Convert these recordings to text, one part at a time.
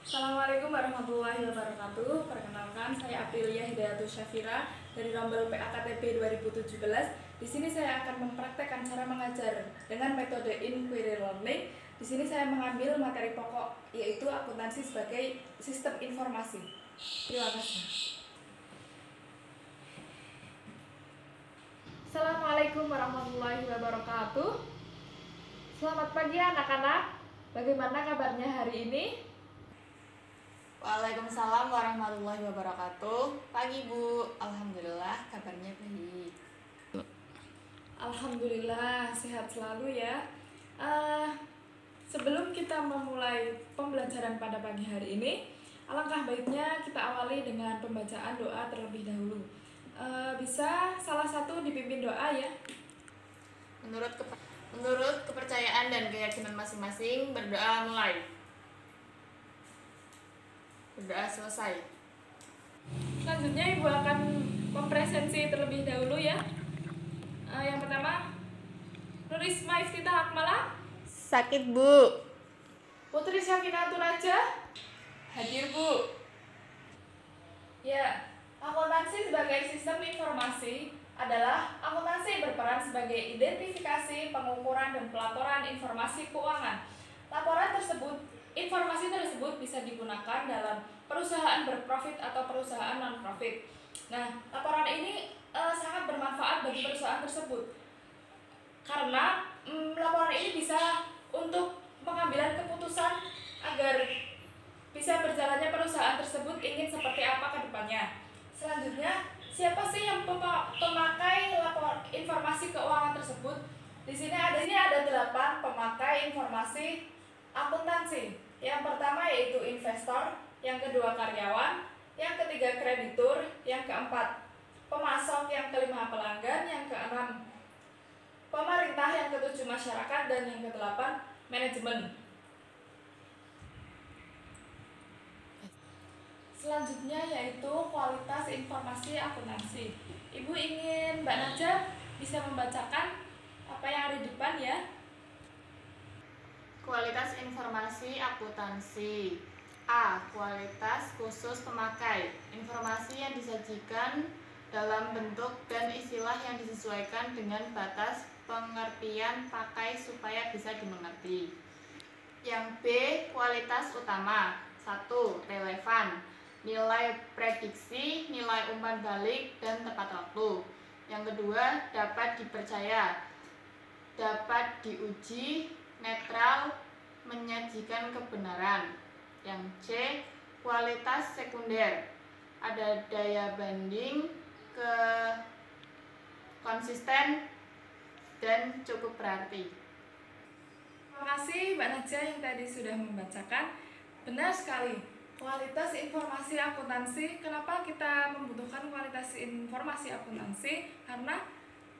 Assalamualaikum warahmatullahi wabarakatuh. Perkenalkan, saya Aprilia Hidayatus Syafira dari Rombel PAKTP 2017. Di sini saya akan mempraktekkan cara mengajar dengan metode inquiry learning. Di sini saya mengambil materi pokok yaitu akuntansi sebagai sistem informasi. Terima kasih. Assalamualaikum warahmatullahi wabarakatuh. Selamat pagi anak-anak. Bagaimana kabarnya hari ini? Waalaikumsalam warahmatullahi wabarakatuh. Pagi Bu, alhamdulillah kabarnya baik. Alhamdulillah sehat selalu ya. Sebelum kita memulai pembelajaran pada pagi hari ini, alangkah baiknya kita awali dengan pembacaan doa terlebih dahulu. Bisa salah satu dipimpin doa ya. Menurut kepercayaan dan keyakinan masing-masing, berdoa mulai. Berdoa selesai. Selanjutnya Ibu akan mempresensi terlebih dahulu ya. Yang pertama, Nurisma Iftitah Akmala. Sakit Bu. Putri Syafinatul Aja. Hadir Bu. Ya, akuntansi sebagai sistem informasi adalah akuntansi berperan sebagai identifikasi, pengukuran, dan pelaporan informasi keuangan. Informasi tersebut bisa digunakan dalam perusahaan berprofit atau perusahaan non-profit. Nah, laporan ini sangat bermanfaat bagi perusahaan tersebut karena laporan ini bisa untuk pengambilan keputusan agar bisa berjalannya perusahaan tersebut ingin seperti apa ke depannya. Selanjutnya, siapa sih yang pemakai informasi keuangan tersebut? Di sini ada 8 pemakai informasi akuntansi. Yang pertama yaitu investor, yang kedua karyawan, yang ketiga kreditur, yang keempat pemasok, yang kelima pelanggan, yang keenam pemerintah, yang ketujuh masyarakat, dan yang kedelapan manajemen. Selanjutnya yaitu kualitas informasi akuntansi. Ibu ingin Mbak Najah bisa membacakan apa yang ada di depan ya. Kualitas informasi akuntansi. A. Kualitas khusus pemakai. Informasi yang disajikan dalam bentuk dan istilah yang disesuaikan dengan batas pengertian pakai supaya bisa dimengerti. Yang B. Kualitas utama. 1. Relevan. Nilai prediksi, nilai umpan balik, dan tepat waktu. Yang kedua, dapat dipercaya, dapat diuji, netral, menyajikan kebenaran. Yang C. Kualitas sekunder. Ada daya banding, konsisten, dan cukup berarti. Terima kasih Mbak Najah yang tadi sudah membacakan. Benar sekali, kualitas informasi akuntansi. Kenapa kita membutuhkan kualitas informasi akuntansi? Karena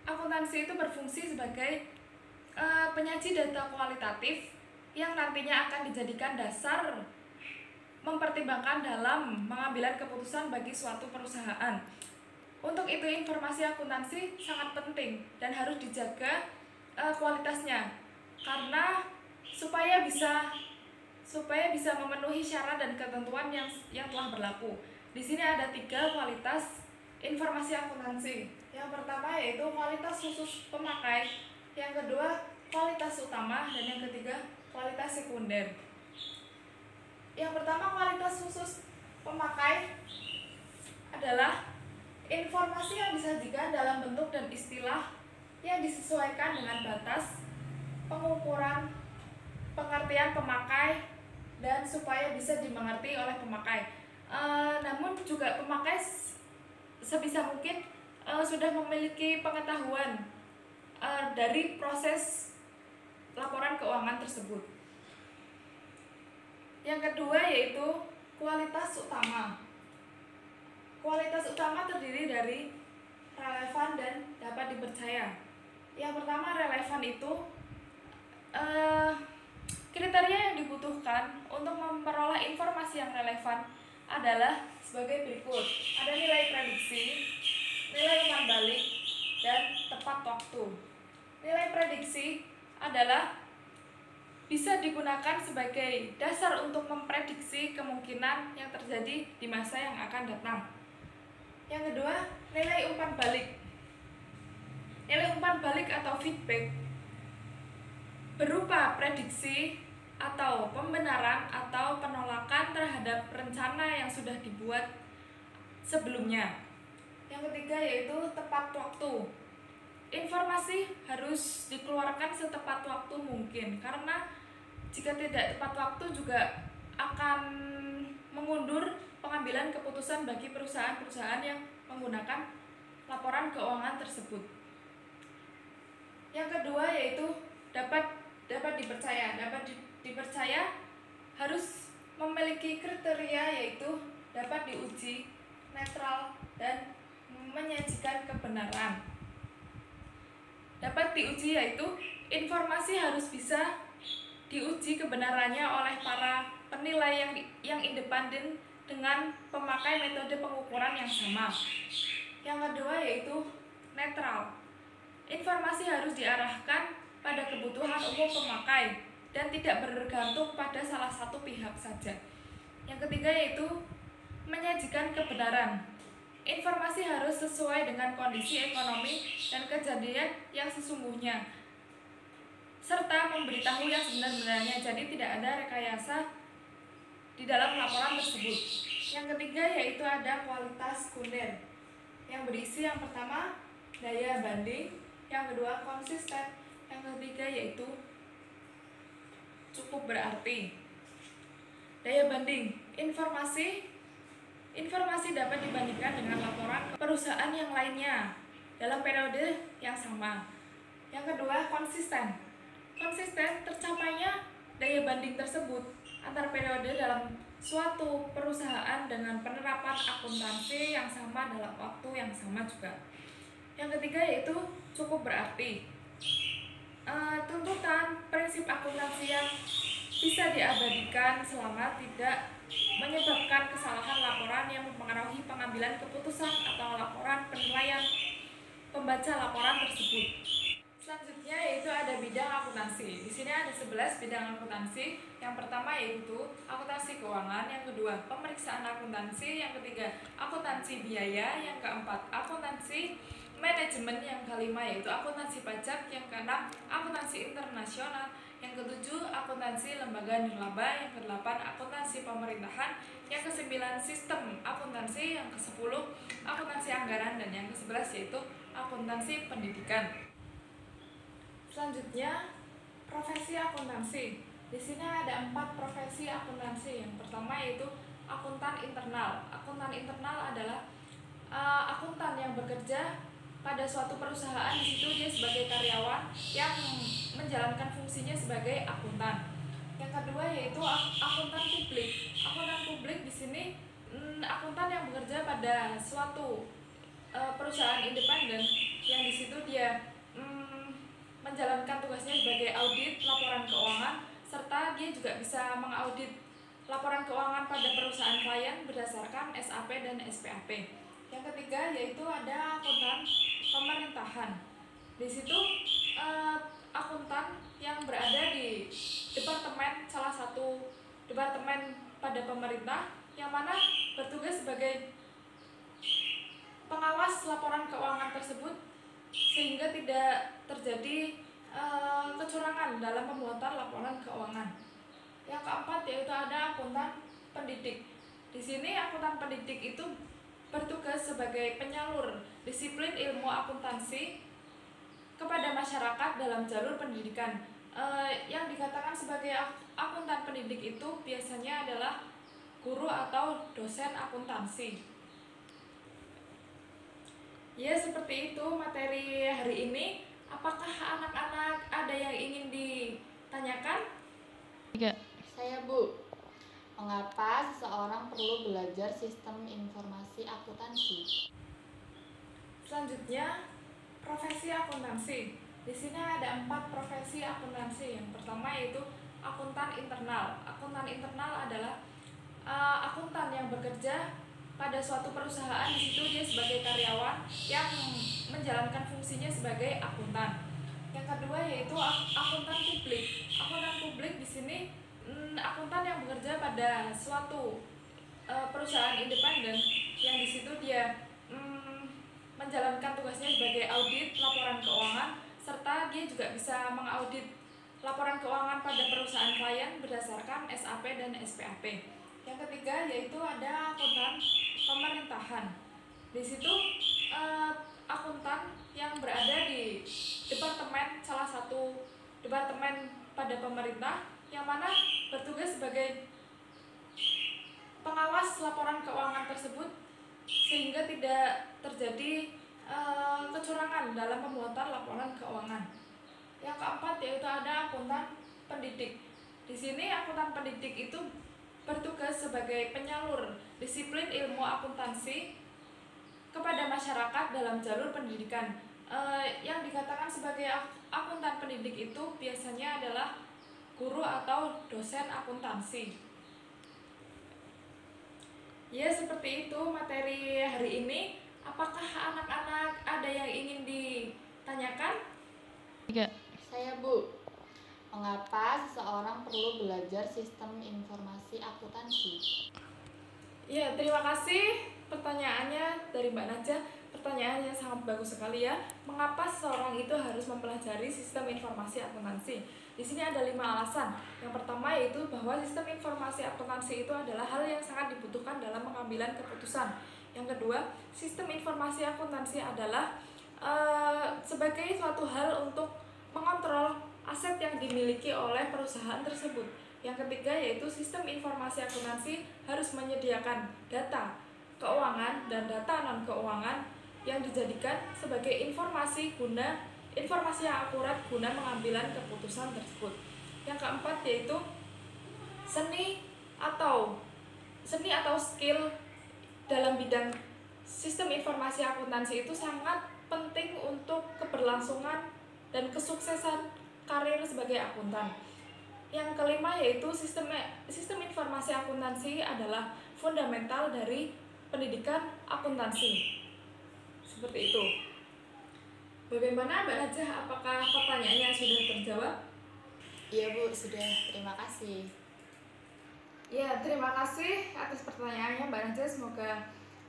akuntansi itu berfungsi sebagai penyaji data kualitatif yang nantinya akan dijadikan dasar mempertimbangkan dalam pengambilan keputusan bagi suatu perusahaan. Untuk itu informasi akuntansi sangat penting dan harus dijaga kualitasnya karena supaya bisa memenuhi syarat dan ketentuan yang telah berlaku. Di sini ada 3 kualitas informasi akuntansi. Yang pertama yaitu kualitas khusus pemakai, yang kedua kualitas utama, dan yang ketiga kualitas sekunder. Yang pertama, kualitas khusus pemakai adalah informasi yang disajikan dalam bentuk dan istilah yang disesuaikan dengan batas pengukuran, pengertian pemakai, dan supaya bisa dimengerti oleh pemakai. Namun juga pemakai sebisa mungkin sudah memiliki pengetahuan dari proses laporan keuangan tersebut. Yang kedua yaitu kualitas utama. Kualitas utama terdiri dari relevan dan dapat dipercaya. Yang pertama, relevan itu kriteria yang dibutuhkan untuk memperoleh informasi yang relevan adalah sebagai berikut. Ada nilai prediksi, nilai umpan balik, dan tepat waktu. Nilai prediksi adalah bisa digunakan sebagai dasar untuk memprediksi kemungkinan kemungkinan yang terjadi di masa yang akan datang. Yang kedua, nilai umpan balik. Nilai umpan balik atau feedback berupa prediksi atau pembenaran atau penolakan terhadap rencana yang sudah dibuat sebelumnya. Yang ketiga yaitu tepat waktu. Informasi harus dikeluarkan setepat waktu mungkin, karena jika tidak tepat waktu juga akan mengundur pengambilan keputusan bagi perusahaan-perusahaan yang menggunakan laporan keuangan tersebut. Yang kedua yaitu dapat dipercaya. Dipercaya harus memiliki kriteria yaitu dapat diuji, netral, dan menyajikan kebenaran. Dapat diuji yaitu informasi harus bisa diuji kebenarannya oleh para penilai yang independen dengan pemakai metode pengukuran yang sama. Yang kedua yaitu netral. Informasi harus diarahkan pada kebutuhan umum pemakai dan tidak bergantung pada salah satu pihak saja. Yang ketiga yaitu menyajikan kebenaran. Informasi harus sesuai dengan kondisi ekonomi dan kejadian yang sesungguhnya, serta memberitahu yang sebenarnya, jadi tidak ada rekayasa di dalam laporan tersebut. Yang ketiga yaitu ada kualitas sekunder, yang berisi yang pertama daya banding, yang kedua konsisten, yang ketiga yaitu cukup berarti. Daya banding, informasi dapat dibandingkan dengan laporan perusahaan yang lainnya dalam periode yang sama. Yang kedua konsisten. Konsisten tercapainya daya banding tersebut antar periode dalam suatu perusahaan dengan penerapan akuntansi yang sama dalam waktu yang sama juga. Yang ketiga yaitu cukup berarti. Tuntutan prinsip akuntansi yang bisa diabadikan selama tidak menyebabkan kesalahan laporan yang mempengaruhi pengambilan keputusan atau laporan penilaian pembaca laporan tersebut. Selanjutnya yaitu ada bidang akuntansi. Di sini ada 11 bidang akuntansi. Yang pertama yaitu akuntansi keuangan, yang kedua pemeriksaan akuntansi, yang ketiga akuntansi biaya, yang keempat akuntansi manajemen, yang kelima yaitu akuntansi pajak, yang keenam akuntansi internasional, yang ketujuh akuntansi lembaga nirlaba, yang kedelapan akuntansi pemerintahan, yang kesembilan sistem akuntansi, yang kesepuluh akuntansi anggaran, dan yang kesebelas yaitu akuntansi pendidikan. Selanjutnya profesi akuntansi. Di sini ada 4 profesi akuntansi. Yang pertama yaitu akuntan internal. Akuntan internal adalah akuntan yang bekerja pada suatu perusahaan. Di situ dia sebagai karyawan yang menjalankan fungsinya sebagai akuntan. Yang kedua yaitu akuntan publik. Akuntan publik di sini akuntan yang bekerja pada suatu perusahaan independen yang di situ dia menjalankan tugasnya sebagai audit laporan keuangan, serta dia juga bisa mengaudit laporan keuangan pada perusahaan klien berdasarkan SAP dan SPAP. Yang ketiga yaitu ada akuntan pemerintahan. Di situ akuntan yang berada di departemen, salah satu departemen pada pemerintah, yang mana bertugas sebagai pengawas laporan keuangan tersebut sehingga tidak terjadi kecurangan dalam pembuatan laporan keuangan. Yang keempat yaitu ada akuntan pendidik. Di sini akuntan pendidik itu bertugas sebagai penyalur disiplin ilmu akuntansi kepada masyarakat dalam jalur pendidikan. Yang dikatakan sebagai akuntan pendidik itu biasanya adalah guru atau dosen akuntansi. Ya, seperti itu materi hari ini. Apakah anak-anak ada yang ingin ditanyakan? Saya Bu, mengapa seseorang perlu belajar sistem informasi akuntansi? Selanjutnya, profesi akuntansi. Di sini ada 4 profesi akuntansi. Yang pertama yaitu akuntan internal. Akuntan internal adalah akuntan yang bekerja pada suatu perusahaan. Di situ dia sebagai karyawan yang menjalankan fungsinya sebagai akuntan. Yang kedua yaitu akuntan publik. Akuntan publik di sini akuntan yang bekerja pada suatu perusahaan independen yang di situ dia menjalankan tugasnya sebagai audit laporan keuangan, serta dia juga bisa mengaudit laporan keuangan pada perusahaan klien berdasarkan SAP dan SPAP. Yang ketiga yaitu ada akuntan pemerintahan. Di situ akuntan yang berada di salah satu departemen pada pemerintah yang mana bertugas sebagai pengawas laporan keuangan tersebut sehingga tidak terjadi kecurangan dalam pembuatan laporan keuangan. Yang keempat yaitu ada akuntan pendidik. Di sini akuntan pendidik itu bertugas sebagai penyalur disiplin ilmu akuntansi kepada masyarakat dalam jalur pendidikan. Yang dikatakan sebagai akuntan pendidik itu biasanya adalah guru atau dosen akuntansi. Ya, seperti itu materi hari ini. Apakah anak-anak ada yang ingin ditanyakan? Saya Bu, mengapa seseorang perlu belajar sistem informasi akuntansi? Ya, terima kasih pertanyaannya dari Mbak Najah. Pertanyaannya sangat bagus sekali ya. Mengapa seseorang itu harus mempelajari sistem informasi akuntansi? Di sini ada 5 alasan. Yang pertama yaitu bahwa sistem informasi akuntansi itu adalah hal yang sangat dibutuhkan dalam pengambilan keputusan. Yang kedua, sistem informasi akuntansi adalah sebagai suatu hal untuk mengontrol aset yang dimiliki oleh perusahaan tersebut. Yang ketiga yaitu sistem informasi akuntansi harus menyediakan data keuangan dan data non keuangan yang dijadikan sebagai informasi yang akurat guna pengambilan keputusan tersebut. Yang keempat yaitu seni atau skill dalam bidang sistem informasi akuntansi itu sangat penting untuk keberlangsungan dan kesuksesan karir sebagai akuntan. Yang kelima yaitu sistem informasi akuntansi adalah fundamental dari pendidikan akuntansi. Seperti itu. Bagaimana Mbak Najah? Apakah pertanyaannya sudah terjawab? Iya Bu, sudah. Terima kasih. Ya, terima kasih atas pertanyaannya Mbak Najah. Semoga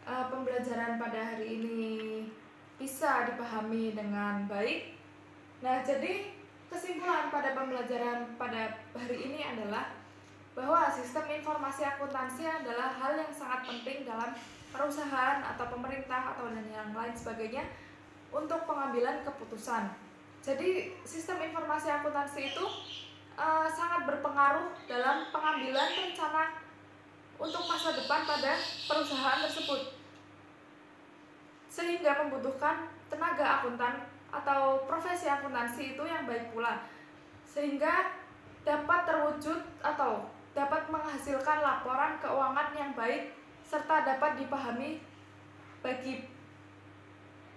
pembelajaran pada hari ini bisa dipahami dengan baik. Nah, jadi kesimpulan pada pembelajaran pada hari ini adalah bahwa sistem informasi akuntansi adalah hal yang sangat penting dalam perusahaan atau pemerintah atau dan yang lain sebagainya untuk pengambilan keputusan. Jadi sistem informasi akuntansi itu sangat berpengaruh dalam pengambilan rencana untuk masa depan pada perusahaan tersebut, sehingga membutuhkan tenaga akuntan atau profesi akuntansi itu yang baik pula, sehingga dapat terwujud atau dapat menghasilkan laporan keuangan yang baik serta dapat dipahami bagi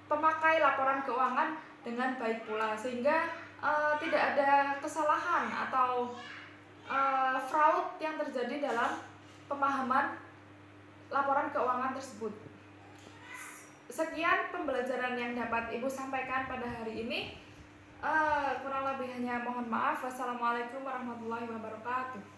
pemakai laporan keuangan dengan baik pula, sehingga tidak ada kesalahan atau fraud yang terjadi dalam pemahaman laporan keuangan tersebut. Sekian pembelajaran yang dapat Ibu sampaikan pada hari ini. Kurang lebihnya mohon maaf. Wassalamualaikum warahmatullahi wabarakatuh.